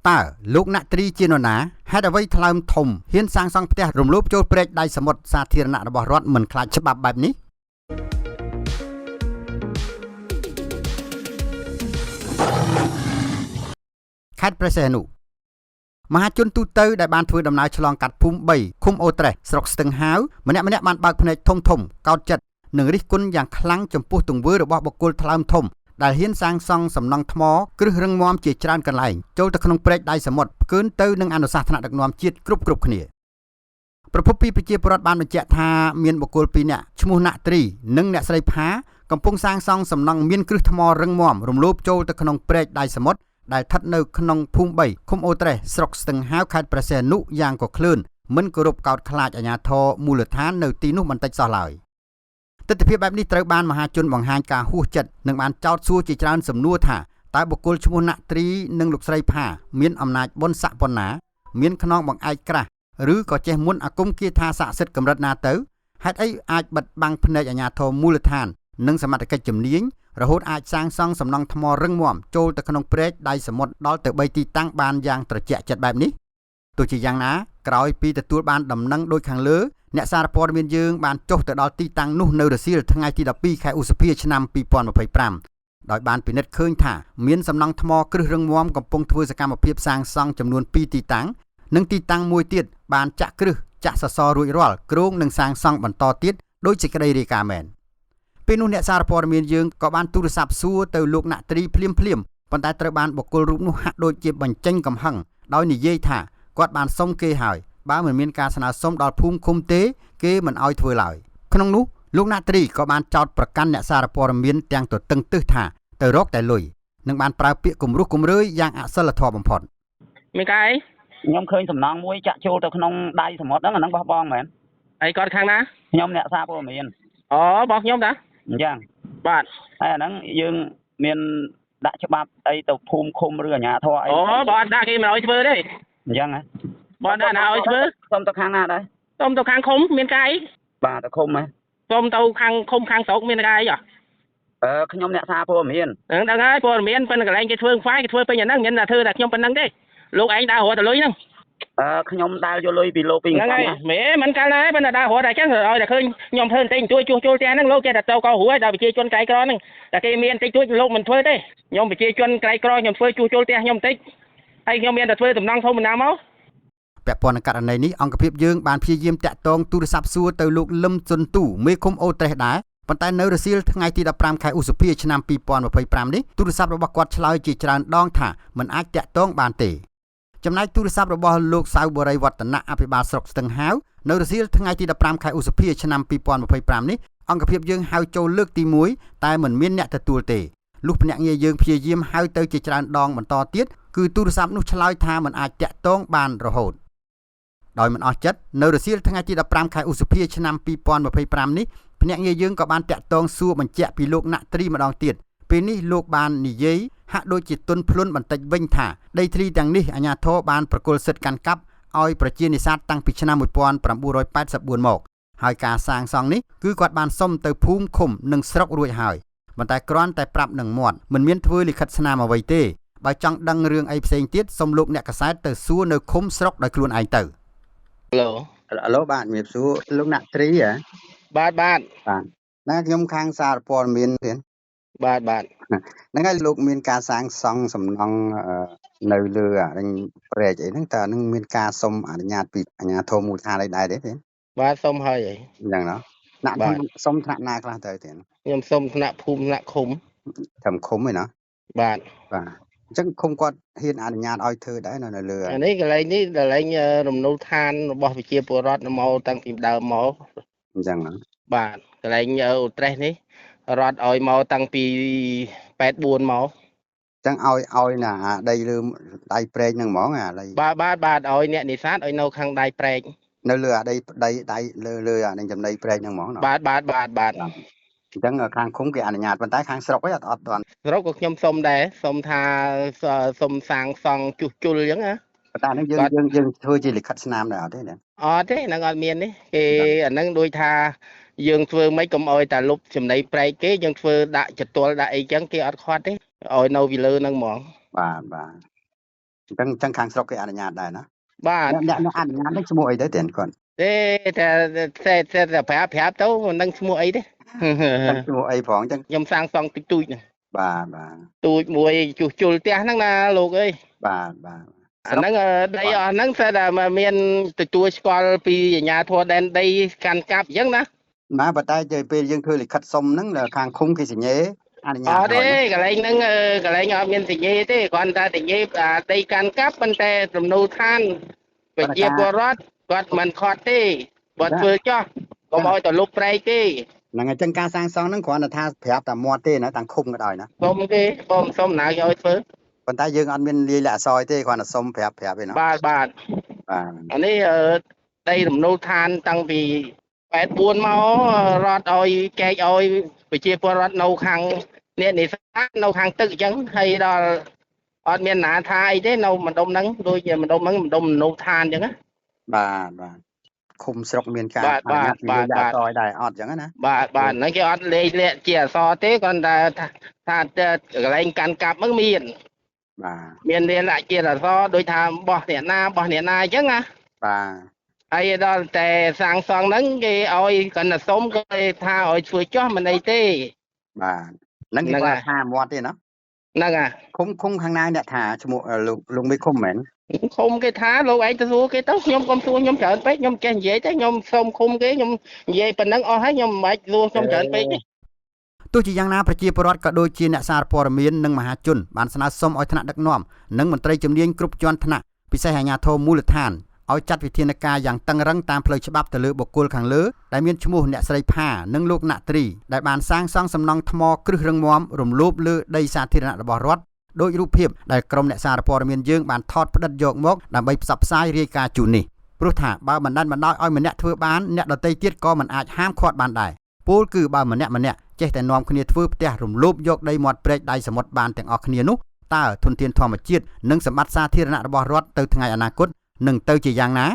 តើលោកអ្នកត្រីជានរណាហេតុអ្វីថ្លើមធំហ៊ានសាងសង់ផ្ទះរំលោភចូលព្រែកដៃសមុទ្រសាធារណៈរបស់រដ្ឋមិនខ្លាចច្បាប់បែបនេះខេត្តព្រះសីហនុមហាជនទូទៅដែលបានធ្វើដំណើរឆ្លងកាត់ភូមិ3ឃុំអូត្រេសស្រុកស្ទឹងហាវម្នាក់បានបើកភ្នែកធំកោតចិត្តនិងរិះគន់យ៉ាងខ្លាំងចំពោះទង្វើរបស់បុគ្គលថ្លើមធំដែលហ៊ានសាងសង់សំណង់ថ្មគ្រឹះរឹងមាំជាច្រើនកន្លែងចូលទៅក្នុងព្រែកដៃសមុទ្រផ្កើនទៅនឹងអនុសាសន៍ថ្នាក់ដឹកនាំជាតិគ្រប់គ្នាប្រពន្ធពីប្រជាពលរដ្ឋបានបញ្ជាក់ថាមានបុគ្គល2នាក់ឈ្មោះណាក់ត្រីនិងអ្នកស្រីផាកំពុងសាងសង់សំណង់មានគ្រឹះថ្មរឹងមាំរំលោភចូលទៅក្នុងព្រែកដៃសមុទ្រដែលស្ថិតនៅក្នុងភូមិ3ឃុំអូត្រេសស្រុកស្ទឹងហាវខេត្តព្រះសីហនុយ៉ាងកក្លឿនមិនគោរពកោតខ្លាចអាជ្ញាធរមូលដ្ឋាននៅទីនោះបន្តិចសោះឡើយទស្សនវិជ្ជាបែបនេះត្រូវបានមហាជនបង្ហាញការហួសចិត្តនិងបានចោទសួរជាច្រើនសំណួរថាតើបុគ្គលឈ្មោះណាក់ត្រីនិងលោកស្រីផាមានអំណាចបុណ្យស័ក្តិប៉ុណ្ណាមានខ្នងបង្អែកក្រាស់ឬក៏ចេះមុនអាគមគាថាស័ក្តិសិទ្ធិកម្រិតណាទៅហេតុអីអាចបិទបាំងភ្នែកអាជ្ញាធរមូលដ្ឋាននិងសមត្ថកិច្ចជំនាញរហូតអាចសាងសង់សំណង់ថ្មរឹងមាំចូលទៅក្នុងព្រែកដៃសមុទ្រដល់ទៅ3ទីតាំងបានយ៉ាងត្រជាក់ចិត្តបែបនេះទោះជាយ៉ាងណាក្រោយពីទទួលបានដំណឹងដូចខាងលើអ្នកសារព័ត៌មានយើងបានចុះទៅដល់ទីតាំងនោះនៅរសៀលថ្ងៃទី12ខែឧសភាឆ្នាំ2025ដោយបានពិនិត្យឃើញថាមានសំណង់ថ្មគ្រឹះរឹងមាំកំពុងធ្វើសកម្មភាពសាងសង់ចំនួន2ទីតាំងនិងទីតាំងមួយទៀតបានចាក់គ្រឹះចាក់សសររួចរាល់គ្រោងនឹងសាងសង់បន្តទៀតដោយសេចក្តីរាយការណ៍មែនពេលនោះអ្នកសារព័ត៌មានយើងក៏បានទូរស័ព្ទសួរទៅលោកណាក់ត្រីភ្លាមប៉ុន្តែត្រូវបានបុគ្គលរូបនោះហាក់ដូចជាបញ្ចេញកំហឹងដោយនិយាយថាគាត់បានសុំគេហើយបើមិនមានការស្នើសុំដល់ភូមិឃុំទេគេមិនអោយធ្វើឡើយក្នុងនោះលោកណាក់ត្រីក៏បានចោទប្រកាន់អ្នកសារព័ត៌មានទាំងទទឹងទឹះថាទៅរកតែលុយនិងបានប្រើពាក្យគំរោះគំរើយយ៉ាងអសិលធម៌បំផុតមានកាយខ្ញុំឃើញសំណង់មួយចាក់ចូលទៅក្នុងដៃសមុទ្រហ្នឹងអាហ្នឹងបោះបង់មែនអីគាត់ខាងណាខ្ញុំអ្នកសារព័ត៌មានអូរបស់ខ្ញុំតាអញ្ចឹងបាទហើយអាហ្នឹងយើងមានដាក់ច្បាប់អីទៅភូមិឃុំឬអាជ្ញាធរអីអូបើអត់ដាក់គេមិនអោយធ្វើទេអញ្ចឹងហ៎បើអត់ដាក់ណាអោយធ្វើសុំទៅខាងណាដែរសុំទៅខាងឃុំមានកាយបាទទៅឃុំហ៎សុំទៅខាងឃុំខាងស្រុកមានកាយខ្ញុំអ្នកសារព័ត៌មានដឹងហើយព័ត៌មានប៉ុន្តែកន្លែងគេធ្វើខ្វាយគេធ្វើពេញអាហ្នឹងមានតែធ្វើតែខ្ញុំប៉ុណ្្នឹងទេលោកឯងដើររត់ទៅលុយហ្នឹងខ្ញុំដើរយកលុយពីលោកពីហ្នឹងហើយមិនកាលណាប៉ុន្តែដើររត់តែចឹងឲ្យតែឃើញខ្ញុំធ្វើបន្តិចជួយជួសជុលផ្ទះហ្នឹងលោកចេះតែទៅកោរួយដល់ប្រជាជនក្រៃក្រហ្នឹងតែគេមានបន្តិចជួយលោកមិនធ្វើទេខ្ញុំប្រជាជនក្រៃក្រខ្ញុំធ្វើជួសជុលផ្ទះខ្ញុំបន្តិចហើយខ្ញុំមានតែធ្វើដំណងធំបណ្ណាមកពាក់ព័ន្ធនឹងករណីនេះអង្គភាពយើងបានព្យាយាមតាក់ទងទូរស័ព្ទសួរទៅលោកលឹមសុនទូមេឃុំអូត្រេសដែរប៉ុន្តែនៅរសៀលថ្ងៃទី15ខែឧសភាឆ្នាំ2025នេះទូរស័ព្ទរបស់គាត់ឆ្លើយជាច្រើនដងថាមិនអាចតាក់ទងបានទេចំណែកទូរស័ព្ទរបស់លោកសៅបរិយវឌ្ឍនៈអភិបាលស្រុកស្ទឹងហាវនៅរសៀលថ្ងៃទី15ខែឧសភាឆ្នាំ2025នេះអង្គភាពយើងហៅចូលលើកទី1តែមិនមានអ្នកទទួលទេលុះភ្នាក់ងារយើងព្យាយាមហៅទៅជាច្រើនដងបន្តទៀតគឺទូរស័ព្ទនោះឆ្លើយថាមិនអាចតាក់ទងបានរហូតដោយមិនអស់ចិត្តនៅរសៀលថ្ងៃទី15ខែឧសភាឆ្នាំ2025នេះភ្នាក់ងារយើងក៏បានតាក់ទងសួរបញ្ជាក់ពីលោកណាក់ត្រីម្ដងទៀតពេលនេះលោកបាននិយាយហាក់ដូចជាទុនភ្លុនបន្តិចវិញថាដីធ្លីទាំងនេះអាជ្ញាធរបានប្រគល់សិទ្ធិកាន់កាប់ឲ្យប្រជានេសាទតាំងពីឆ្នាំ1984មកហើយការសាងសង់នេះគឺគាត់បានសុំទៅភូមិឃុំនិងស្រុករួចហើយប៉ុន្តែគ្រាន់តែប្រាប់នឹងមាត់មិនមានធ្វើលិខិតស្នាមអ្វីទេបើចង់ដឹងរឿងអីផ្សេងទៀតសូមលោកអ្នកកសែតទៅសួរនៅឃុំស្រុកដោយខ្លួនឯងទៅឡូបាទជំរាបសួរលោកណាក់ត្រីហ៎បាទណាខ្ញុំខាងសារព័ត៌មានទៀតបាទហ្នឹងហើយលោកមានការសាងសង់សំណង់នៅលើព្រែកអីហ្នឹងតើនឹងមានការសុំអនុញ្ញាតពីអាជ្ញាធរមូលដ្ឋានអីដែរទេបាទសុំហើយអីអញ្ចឹងណាថ្នាក់សុំថ្នាក់ណាខ្លះទៅទេខ្ញុំសុំថ្នាក់ភូមិថ្នាក់ឃុំត្រឹមឃុំឯណាបាទអញ្ចឹងឃុំគាត់ហ៊ានអនុញ្ញាតឲ្យធ្វើដែរនៅលើអានេះកន្លែងនេះកន្លែងរំនៅឋានរបស់ប្រជាពលរដ្ឋមកតាំងពីដើមមកអញ្ចឹងណាបាទកន្លែងអូត្រេសនេះរដ្ឋឲ្យមកតាំងពី84មកចឹងឲ្យណាដីលើដៃព្រែកហ្នឹងហ្មងអាដីបាទឲ្យអ្នកនេសាទឲ្យនៅខាងដៃព្រែកនៅលើអាដីលើអានឹងចំណីព្រែកហ្នឹងហ្មងបាទអញ្ចឹងខាងឃុំគេអនុញ្ញាតប៉ុន្តែខាងស្រុកអីអត់ទាន់ស្រុកក៏ខ្ញុំសុំដែរសុំថាសុំសាងសង់ជួសជុលអញ្ចឹងណាប៉ុន្តែហ្នឹងយើងធ្វើជាលិខិតស្នាមដែរអត់ទេហ្នឹងអត់មានទេគេអាហ្នឹងដូចថាយើងធ្វើមិនកុំអោយតែលុបចំណីព្រែកគេយើងធ្វើដាក់ចតុលដាក់អីចឹងគេអត់ខាត់ទេឲ្យនៅពីលើហ្នឹងហ្មងបាទ ចឹងខាងស្រុកគេអនុញ្ញាតដែរណា បាទ អ្នកអនុញ្ញាតនឹងឈ្មោះអីទៅទៀតគាត់ ទេតែប្រាប់ទៅមិនដឹងឈ្មោះអីទេ ចឹងឈ្មោះអីផងចឹង ខ្ញុំសាងសង់តិចតួចហ្នឹង បាទ ទូចមួយជួសជុលផ្ទះហ្នឹងណាលោកអើយ បាទ អាហ្នឹងដីអស់ហ្នឹងស្អាតតែមានទទួលស្គាល់ពីអាជ្ញាធរដែនដីកាន់កាប់អញ្ចឹងណា ណាប៉ុន្តែពេលយើងធ្វើលិខិតសុំហ្នឹងខាងឃុំគេសញ្ញេអនុញ្ញាត អត់ទេកន្លែងហ្នឹងកន្លែងអត់មានសញ្ញេទេគ្រាន់តែសញ្ញេដីកាន់កាប់ប៉ុន្តែសំណុំឋានប្រជាពលរដ្ឋគាត់មិនខត់ទេគាត់ធ្វើចោះកុំឲ្យទៅលុបព្រែកទេ ហ្នឹងហើយចឹងការសាងសង់ហ្នឹងគ្រាន់តែថាប្រាប់តែមាត់ទេណាទាំងឃុំក៏ដោយណា សុំទេសុំណាឲ្យធ្វើ ប៉ុន្តែយើងអត់មានលាយលក្ខណ៍អក្សរទេគ្រាន់តែសុំប្រាប់ទេណា បាទ បាទ អានេះដីសំណុំឋានតាំងពី84មករត់ឲ្យចែកឲ្យប្រជាពលរដ្ឋនៅខាងនេះនេសាទនៅខាងទឹកអញ្ចឹងហើយដល់អត់មានណាថាអីទេនៅម្ដុំហ្នឹងដូចជាម្ដុំហ្នឹងម្ដុំនៅឋានអញ្ចឹងណា បាទឃុំស្រុកមានការ បាទ លាយលក្ខណ៍អក្សរដែរអត់អញ្ចឹងណា បាទហ្នឹងគេអត់លេខលាក់ជាអក្សរទេគ្រាន់តែថាកន្លែងកាន់កាប់ហ្នឹងមាន បាទ មានលាក់ជាអក្សរដូចថាបោះអ្នកណាអញ្ចឹងណា បាទ ហើយដល់តែសាងសង់ហ្នឹងគេឲ្យកាន់តែសុំគេថាឲ្យជួយចោះមិនអីទេ បាទហ្នឹងគេគាត់ថាមាត់ទេណា ហ្នឹងហ่ะ ឃុំខាងណាអ្នកថាឈ្មោះលោកមេឃុំមែន ឃុំគេថាលោកឯងទៅសួរគេទៅខ្ញុំកុំសួរខ្ញុំច្រើនពេកខ្ញុំចេះនិយាយទេខ្ញុំសុំឃុំគេខ្ញុំនិយាយប៉ុណ្ណឹងអស់ហើយខ្ញុំមិនបាច់សួរខ្ញុំច្រើនពេកទេ ទោះជាយ៉ាងណាប្រជាពលរដ្ឋក៏ដូចជាអ្នកសារព័ត៌មាននិងមហាជនបានស្នើសុំឲ្យថ្នាក់ដឹកនាំនិងមន្ត្រីជំនាញគ្រប់ជាន់ថ្នាក់ពិសេសអាជ្ញាធរមូលដ្ឋានឲ្យចាត់វិធានការយ៉ាងតឹងរ៉ឹងតាមផ្លូវច្បាប់ទៅលើបុគ្គលខាងលើដែលមានឈ្មោះអ្នកស្រីផានិងលោកណាក់ត្រីដែលបានសាងសង់សំណង់ថ្មគ្រឹះរឹងមាំរំលោភលើដីសាធារណៈរបស់រដ្ឋដោយរូបភាពដែលក្រុមអ្នកសារព័ត៌មានយើងបានថតផ្តិតយកមកដើម្បីផ្សព្វផ្សាយរាយការណ៍ជូននេះព្រោះថាបើមិនដាច់មិនដោយឲ្យម្នាក់ធ្វើបានអ្នកដទៃទៀតក៏មិនអាចហាមឃាត់បានដែរពោលគឺបើម្នាក់ចេះតែនាំគ្នាធ្វើផ្ទះរំលោភយកដីមាត់ព្រែកដៃសមុទ្របានទាំងអស់គ្នានោះតើធនធានធម្មជាតិនិងសម្បត្តិសាធារណៈរបស់រដ្ឋទៅថ្ងៃអនាគតនឹងទៅជាយ៉ាងណា